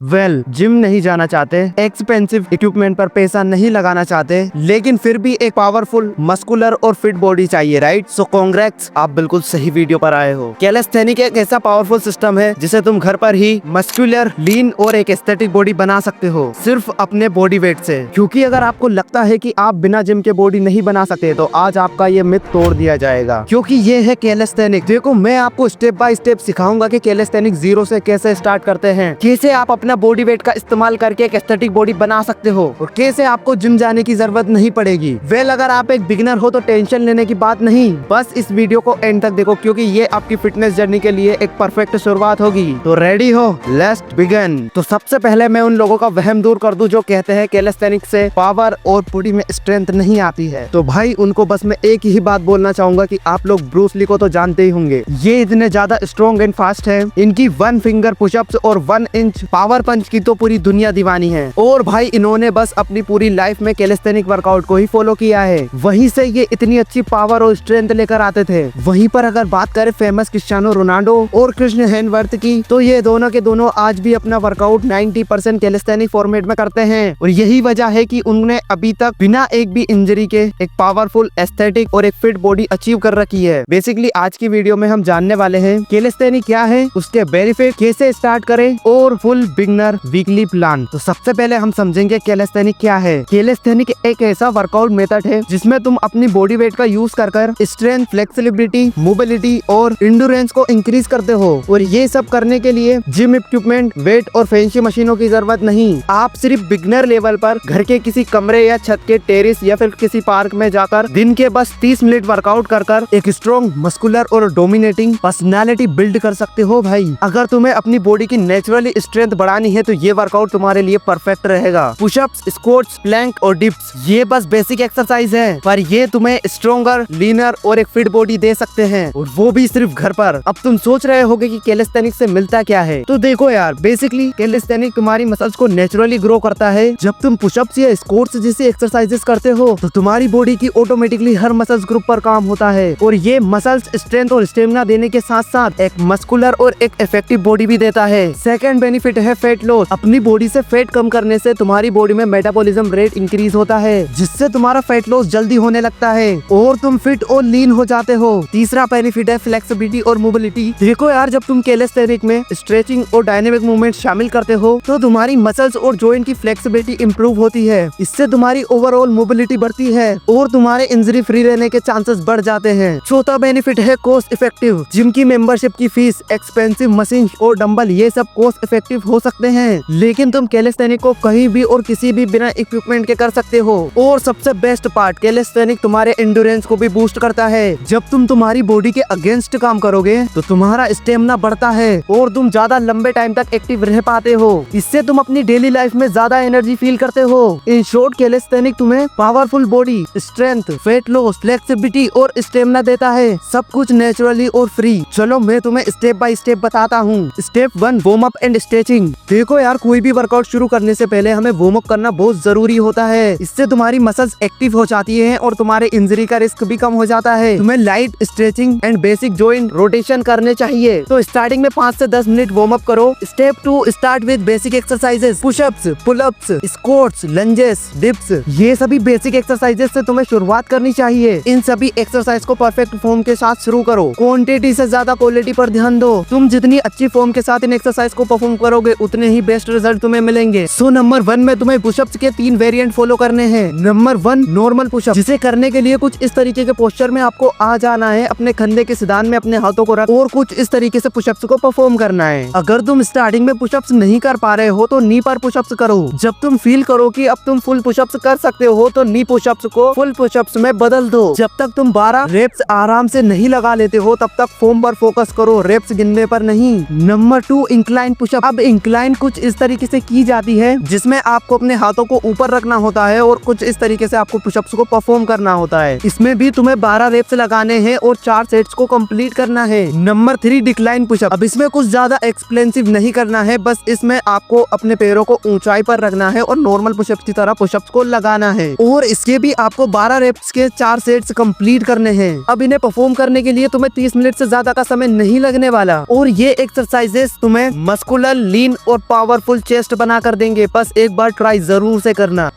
Gym नहीं जाना चाहते, एक्सपेंसिव इक्विपमेंट पर पैसा नहीं लगाना चाहते, लेकिन फिर भी एक पावरफुल, मस्कुलर और फिट बॉडी चाहिए, राइट? सो कांग्रेट्स, आप बिल्कुल सही वीडियो पर आए हो। कैलिस्थेनिक एक ऐसा पावरफुल सिस्टम है जिसे तुम घर पर ही मस्कुलर, लीन और एक एस्थेटिक बॉडी बना सकते हो, सिर्फ अपने बॉडी वेट से। क्योंकि अगर आपको लगता है कि आप बिना जिम के बॉडी नहीं बना सकते, तो आज आपका ये मिथ तोड़ दिया जाएगा, क्योंकि ये है कैलिस्थेनिक। देखो, मैं आपको स्टेप बाय स्टेप सिखाऊंगा कि कैलिस्थेनिक जीरो से कैसे स्टार्ट करते हैं, कैसे आप अपना बॉडी वेट का इस्तेमाल करके एक एस्थेटिक बॉडी बना सकते हो, और कैसे आपको जिम जाने की जरूरत नहीं पड़ेगी। अगर आप एक बिगिनर हो तो टेंशन लेने की बात नहीं, बस इस वीडियो को एंड तक देखो, क्योंकि ये आपकी फिटनेस जर्नी के लिए एक परफेक्ट शुरुआत होगी। तो रेडी हो? Let's begin. तो सबसे पहले मैं उन लोगों का वहम दूर कर दूं जो कहते हैं कैलिस्थेनिक से पावर और बॉडी में स्ट्रेंथ नहीं आती है। तो भाई, उनको बस मैं एक ही बात बोलना चाहूंगा कि आप लोग ब्रूस ली को तो जानते ही होंगे। ये इतने ज्यादा स्ट्रॉन्ग एंड फास्ट है, इनकी 1 फिंगर पुशअप्स और 1 इंच पावर पंच की तो पूरी दुनिया दीवानी है। और भाई, इन्होंने बस अपनी पूरी लाइफ में कैलिस्थेनिक वर्कआउट को ही फॉलो किया है, वहीं से ये इतनी अच्छी पावर और स्ट्रेंथ लेकर आते थे। वहीं पर अगर बात करें फेमस क्रिस्टियानो रोनाल्डो और कृष्ण हेमसवर्थ की, तो ये दोनों के दोनों आज भी अपना वर्कआउट 90% कैलिस्थेनिक फॉर्मेट में करते हैं, और यही वजह है कि उन्होंने अभी तक बिना एक भी इंजरी के एक पावरफुल, एस्थेटिक और एक फिट बॉडी अचीव कर रखी है। बेसिकली आज की वीडियो में हम जानने वाले हैं कैलिस्थेनिक क्या है, उसके बेनिफिट, कैसे स्टार्ट करें और फुल बिगिनर वीकली प्लान। तो सबसे पहले हम समझेंगे कैलिस्थेनिक क्या है। कैलिस्थेनिक एक ऐसा वर्कआउट मेथड है जिसमें तुम अपनी बॉडी वेट का यूज कर स्ट्रेंथ, फ्लेक्सिबिलिटी, मोबिलिटी और इंड्योरेंस को इंक्रीज करते हो। और ये सब करने के लिए जिम इक्विपमेंट, वेट और फैंसी मशीनों की जरूरत नहीं। आप सिर्फ बिगिनर लेवल पर घर के किसी कमरे या छत के टेरेस या फिर किसी पार्क में जाकर दिन के बस 30 मिनट वर्कआउट कर एक स्ट्रॉन्ग, मस्कुलर और डोमिनेटिंग पर्सनालिटी बिल्ड कर सकते हो। भाई, अगर तुम्हें अपनी बॉडी की नेचुरली स्ट्रेंथ बढ़ानी है तो ये वर्कआउट तुम्हारे लिए परफेक्ट रहेगा। पुशअप्स, स्क्वाट्स, प्लैंक और डिप्स, ये बस बेसिक एक्सरसाइज है, पर ये तुम्हें स्ट्रॉन्गर, लीनर और एक फिट बॉडी दे सकते हैं, और वो भी सिर्फ घर पर। अब तुम सोच रहे होगे कि कैलिस्थेनिक से मिलता क्या है, तो देखो यार, बेसिकली कैलिस्थेनिक तुम्हारी मसल्स को नेचुरली ग्रो करता है। जब तुम पुशअप्स या स्क्वाट्स जैसी एक्सरसाइजेस करते हो तो तुम्हारी बॉडी की ऑटोमेटिकली हर मसल्स ग्रुप पर काम होता है, और ये मसल्स स्ट्रेंथ और स्टेमिना देने के साथ साथ एक मस्कुलर और एक इफेक्टिव बॉडी भी देता है। सेकंड बेनिफिट है फैट लॉस। अपनी बॉडी से फैट कम करने से तुम्हारी बॉडी में मेटाबॉलिज्म रेट इंक्रीज होता है, जिससे तुम्हारा फैट लॉस जल्दी होने लगता है और तुम फिट और लीन हो जाते हो। तीसरा बेनिफिट है फ्लेक्सिबिलिटी और मोबिलिटी। देखो यार, जब तुम कैलिस्थेनिक में स्ट्रेचिंग और डायनेमिक मूवमेंट शामिल करते हो तो तुम्हारी मसल्स और जॉइंट की फ्लेक्सिबिलिटी इंप्रूव होती है। इससे तुम्हारी ओवरऑल मोबिलिटी बढ़ती है और तुम्हारे इंजरी फ्री रहने के चांसेस बढ़ जाते हैं। चौथा बेनिफिट है कॉस्ट इफेक्टिव। जिम की मेंबरशिप की फीस, एक्सपेंसिव मशीन और डंबल, ये सब कॉस्ट इफेक्टिव हो सकते हैं, लेकिन तुम कैलिस्थेनिक को कहीं भी और किसी भी बिना इक्विपमेंट के कर सकते हो। और सबसे बेस्ट पार्ट, कैलिस्थेनिक तुम्हारे एंड्योरेंस को भी बूस्ट करता है। जब तुम तुम्हारी बॉडी के अगेंस्ट काम करोगे तो तुम्हारा स्टेमिना बढ़ता है और तुम ज्यादा लंबे टाइम तक एक्टिव रह पाते हो। इससे तुम अपनी डेली लाइफ में ज्यादा एनर्जी फील करते हो। इन शॉर्ट, कैलिस्थेनिक तुम्हें powerful body, strength, fat loss, flexibility और स्टेमिना देता है, सब कुछ नेचुरली और फ्री। चलो मैं तुम्हें स्टेप बाय स्टेप बताता हूँ। Step 1, warm up and stretching. देखो यार, कोई भी वर्कआउट शुरू करने से पहले हमें वार्म अप करना बहुत जरूरी होता है। इससे तुम्हारी मसल्स एक्टिव हो जाती हैं और तुम्हारे इंजरी का रिस्क भी कम हो जाता है। तुम्हें light stretching and basic joint rotation करने चाहिए। तो स्टार्टिंग में 5 से 10 मिनट वार्म अप करो। Step 2, start with basic exercises, pushups, pullups, squats, lunges, dips. ये सभी बेसिक एक्सरसाइजेस से तुम्हें शुरुआत करनी चाहिए। इन सभी एक्सरसाइज को परफेक्ट फॉर्म के साथ शुरू करो। क्वांटिटी से ज्यादा क्वालिटी पर ध्यान दो। तुम जितनी अच्छी फॉर्म के साथ इन एक्सरसाइज को परफॉर्म करोगे उतने ही बेस्ट रिजल्ट तुम्हें मिलेंगे। सो नंबर 1 में तुम्हें पुशअप्स के 3 वेरिएंट फॉलो करने हैं। नंबर 1, नॉर्मल पुशअप, जिसे करने के लिए कुछ इस तरीके के पोस्चर में आपको आ जाना है। अपने कंधे के सिधान में अपने हाथों को रख और कुछ इस तरीके से पुशअप्स को परफॉर्म करना है। अगर तुम स्टार्टिंग में पुशअप्स नहीं कर पा रहे हो तो नी पर पुशअप्स करो। जब तुम फील करो कि अब तुम फुल पुशअप्स कर सकते हो तो नी पुशअप्स को फुल पुशअप्स में बदल दो। जब तक तुम 12 रेप्स आराम से नहीं लगा लेते हो तब तक फॉर्म पर फोकस करो, रेप्स गिनने पर नहीं। Number 2, incline pushup. अब इंक्लाइन कुछ इस तरीके से की जाती है जिसमें आपको अपने हाथों को ऊपर रखना होता है और कुछ इस तरीके से आपको पुशअप्स को परफॉर्म करना होता है। इसमें भी तुम्हें 12 रेप्स लगाने हैं और 4 सेट्स को कंप्लीट करना है। Number 3, decline pushup. अब इसमें कुछ ज्यादा एक्सपेंसिव नहीं करना है, बस इसमें आपको अपने पैरों को ऊंचाई पर रखना है और नॉर्मल पुशअप्स की तरह पुशअप्स को लगाना है, और इसके भी आपको 12 रेप्स के 4 सेट्स कंप्लीट करने हैं। अब इन्हें परफॉर्म करने के लिए तुम्हें 30 मिनट से ज्यादा का समय नहीं लगने वाला, और ये एक्सरसाइजेस तुम्हें मस्कुलर, लीन और और पावरफुल चेस्ट बना कर देंगे। बस एक बार ट्राई जरूर से करना।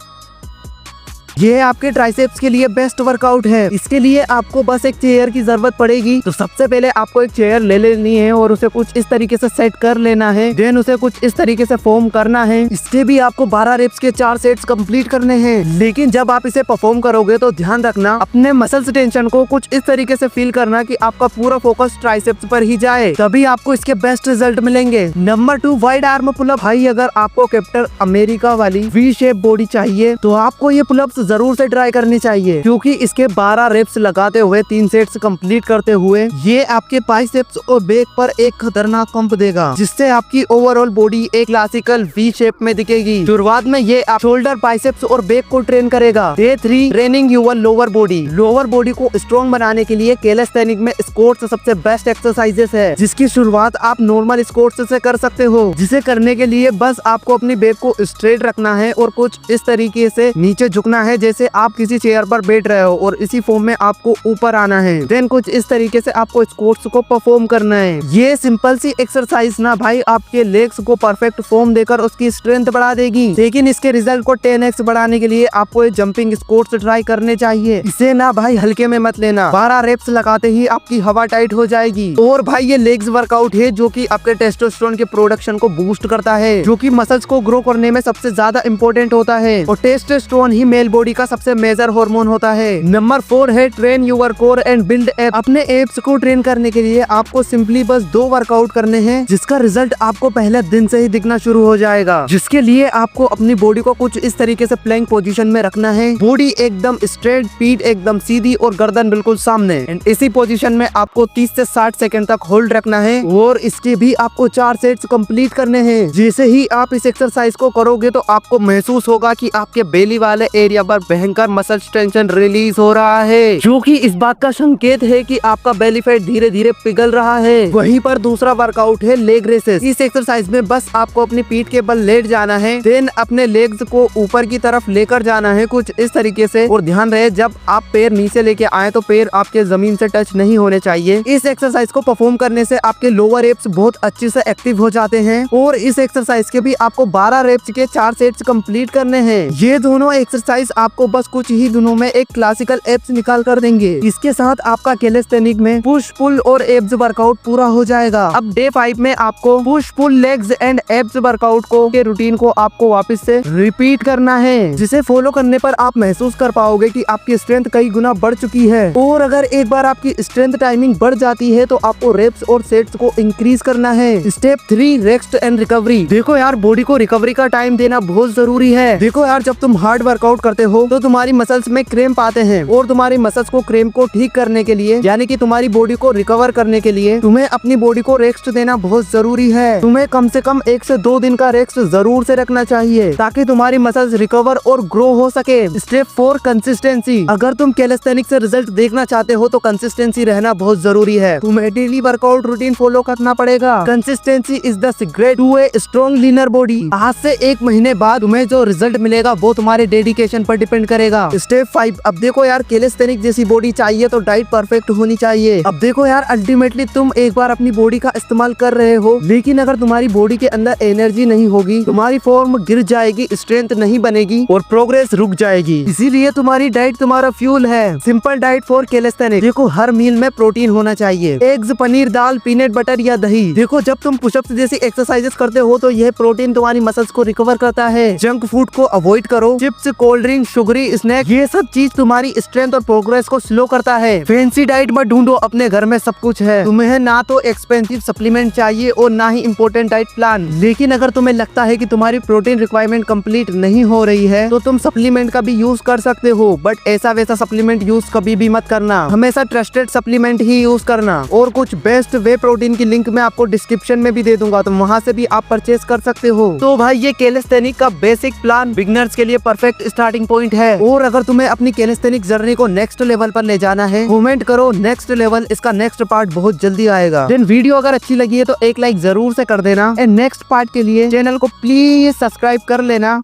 ये आपके ट्राइसेप्स के लिए बेस्ट वर्कआउट है। इसके लिए आपको बस एक चेयर की जरूरत पड़ेगी। तो सबसे पहले आपको एक चेयर ले लेनी है और उसे कुछ इस तरीके से सेट कर लेना है। देन उसे कुछ इस तरीके से फॉर्म करना है। इसके भी आपको 12 रेप्स के 4 सेट्स कंप्लीट करने हैं। लेकिन जब आप इसे परफॉर्म करोगे तो ध्यान रखना, अपने मसल्स टेंशन को कुछ इस तरीके से फील करना कि आपका पूरा फोकस ट्राइसेप्स पर ही जाए, तभी आपको इसके बेस्ट रिजल्ट मिलेंगे। Number 2, wide arm pullup. भाई अगर आपको कैप्टन अमेरिका वाली वी शेप बॉडी चाहिए तो आपको ये पुलअप्स जरूर से ट्राई करनी चाहिए, क्योंकि इसके 12 रेप्स लगाते हुए 3 सेट्स कंप्लीट करते हुए ये आपके बाइसेप्स और बैक पर एक खतरनाक पंप देगा, जिससे आपकी ओवरऑल बॉडी एक क्लासिकल वी शेप में दिखेगी। शुरुआत में ये आप शोल्डर, बाइसेप्स और बैक को ट्रेन करेगा। Day 3, training your lower body. Lower body को स्ट्रॉन्ग बनाने के लिए कैलिस्थेनिक में स्क्वाट्स सबसे बेस्ट एक्सरसाइजेस है, जिसकी शुरुआत आप नॉर्मल स्क्वाट्स से कर सकते हो, जिसे करने के लिए बस आपको अपनी बैक को स्ट्रेट रखना है और कुछ इस तरीके से नीचे झुकना है जैसे आप किसी चेयर पर बैठ रहे हो, और इसी फॉर्म में आपको ऊपर आना है। देन कुछ इस तरीके से आपको स्क्वाट्स को परफॉर्म करना है। ये सिंपल सी एक्सरसाइज ना भाई आपके लेग्स को परफेक्ट फॉर्म देकर उसकी स्ट्रेंथ बढ़ा देगी, लेकिन इसके रिजल्ट को 10x बढ़ाने के लिए आपको ये जंपिंग स्क्वाट्स ट्राई करने चाहिए। इसे ना भाई हल्के में मत लेना, 12 रेप्स लगाते ही आपकी हवा टाइट हो जाएगी। और भाई ये लेग्स वर्कआउट है जो कि आपके टेस्टोस्टेरोन के प्रोडक्शन को बूस्ट करता है, जो कि मसल्स को ग्रो करने में सबसे ज्यादा इंपॉर्टेंट होता है, और टेस्टोस्टेरोन ही मेल बॉडी का सबसे मेजर हार्मोन होता है। नंबर 4 है train your core and build app. अपने एप्स को ट्रेन करने के लिए आपको सिंपली बस 2 वर्कआउट करने हैं, जिसका रिजल्ट आपको पहले दिन से ही दिखना शुरू हो जाएगा। जिसके लिए आपको अपनी बॉडी को कुछ इस तरीके से प्लैंक पोजीशन में रखना है। बॉडी एकदम स्ट्रेट, पीठ एकदम सीधी और गर्दन बिल्कुल सामने। एंड इसी पोजीशन में आपको 30 से 60 सेकंड तक होल्ड रखना है, और इसके भी आपको 4 सेट्स कंप्लीट करने हैं। जैसे ही आप इस एक्सरसाइज को करोगे तो आपको महसूस होगा कि आपके बेली वाले एरिया पर भयंकर मसल टेंशन रिलीज हो रहा है, जो कि इस बात का संकेत है कि आपका बेली फैट धीरे धीरे पिघल रहा है। वहीं पर दूसरा वर्कआउट है लेग रेसेस। इस एक्सरसाइज में बस आपको अपनी पीठ के बल लेट जाना है, देन अपने लेग्स को ऊपर की तरफ लेकर जाना है कुछ इस तरीके से, और ध्यान रहे जब आप पैर नीचे लेके आए तो पैर आपके जमीन से टच नहीं होने चाहिए। इस एक्सरसाइज को परफॉर्म करने से आपके लोअर रेप्स बहुत अच्छे से एक्टिव हो जाते हैं, और इस एक्सरसाइज के भी आपको 12 रेप्स के 4 सेट्स कंप्लीट करने हैं। ये दोनों एक्सरसाइज आपको बस कुछ ही दिनों में एक क्लासिकल एब्स निकाल कर देंगे। इसके साथ आपका कैलिस्थेनिक में पुश पुल और एब्स वर्कआउट पूरा हो जाएगा। अब डे 5 में आपको push pull legs and abs workout को के रूटीन को आपको वापस से रिपीट करना है, जिसे फॉलो करने पर आप महसूस कर पाओगे कि आपकी स्ट्रेंथ कई गुना बढ़ चुकी है। और अगर एक बार आपकी स्ट्रेंथ टाइमिंग बढ़ जाती है तो आपको रेप्स और सेट्स को इंक्रीज करना है। Step 3, rest and recovery. देखो यार, बॉडी को रिकवरी का टाइम देना बहुत जरूरी है। देखो यार, जब तुम हार्ड वर्कआउट करते हो तो तुम्हारी मसल्स में क्रैम्प आते हैं, और तुम्हारी मसल्स को क्रैम्प को ठीक करने के लिए, यानी कि तुम्हारी बॉडी को रिकवर करने के लिए तुम्हें अपनी बॉडी को रेस्ट देना बहुत जरूरी है। तुम्हें कम से कम 1 से 2 दिन का रेस्ट जरूर से रखना चाहिए, ताकि तुम्हारी मसल्स रिकवर और ग्रो हो सके। Step 4, consistency. अगर तुम कैलिस्थेनिक्स से रिजल्ट देखना चाहते हो तो कंसिस्टेंसी रहना बहुत जरूरी है। तुम्हें डेली वर्कआउट रूटीन फॉलो करना पड़ेगा। Consistency is the secret to a strong leaner body. आज से 1 महीने बाद तुम्हें जो रिजल्ट मिलेगा वो तुम्हारे डेडिकेशन पर डिपेंड करेगा। स्टेप 5, अब देखो यार, कैलिस्थेनिक जैसी बॉडी चाहिए तो डाइट परफेक्ट होनी चाहिए। अब देखो यार, अल्टीमेटली तुम एक बार अपनी बॉडी का इस्तेमाल कर रहे हो, लेकिन अगर तुम्हारी बॉडी के अंदर एनर्जी नहीं होगी, तुम्हारी फॉर्म गिर जाएगी, स्ट्रेंथ नहीं बनेगी और प्रोग्रेस रुक जाएगी। इसीलिए तुम्हारी डाइट तुम्हारा फ्यूल है। Simple diet for calisthenic. देखो, हर मील में प्रोटीन होना चाहिए। एग्स, पनीर, दाल, पीनट बटर या दही। देखो, जब तुम पुशअप्स जैसी एक्सरसाइजेस करते हो तो यह प्रोटीन तुम्हारी मसल्स को रिकवर करता है। जंक फूड को अवॉइड करो। Chips, cold drink, sugary snack, ये सब चीज तुम्हारी स्ट्रेंथ और प्रोग्रेस को स्लो करता है। फैंसी डाइट मत ढूंढो, अपने घर में सब कुछ है। तुम्हें ना तो एक्सपेंसिव सप्लीमेंट चाहिए और ना ही इम्पोर्टेंट डाइट प्लान। लेकिन अगर तुम्हें लगता है कि तुम्हारी प्रोटीन रिक्वायरमेंट कंप्लीट नहीं हो रही है तो तुम सप्लीमेंट का भी यूज कर सकते हो, बट ऐसा वैसा सप्लीमेंट यूज कभी भी मत करना। हमेशा ट्रस्टेड सप्लीमेंट ही यूज करना। और कुछ बेस्ट वे प्रोटीन की लिंक मैं आपको डिस्क्रिप्शन में भी दे दूंगा, तो वहाँ से भी आप परचेज कर सकते हो। तो भाई, ये कैलिस्थेनिक का बेसिक प्लान बिगिनर्स के लिए परफेक्ट स्टार्टिंग पॉइंट है। और अगर तुम्हें अपनी कैलिस्थेनिक जर्नी को नेक्स्ट लेवल पर ले जाना है, कमेंट करो नेक्स्ट लेवल। इसका नेक्स्ट पार्ट बहुत जल्दी आएगा। देन वीडियो अगर अच्छी लगी है तो एक लाइक जरूर से कर देना। एंड नेक्स्ट पार्ट के लिए चैनल को प्लीज सब्सक्राइब कर लेना।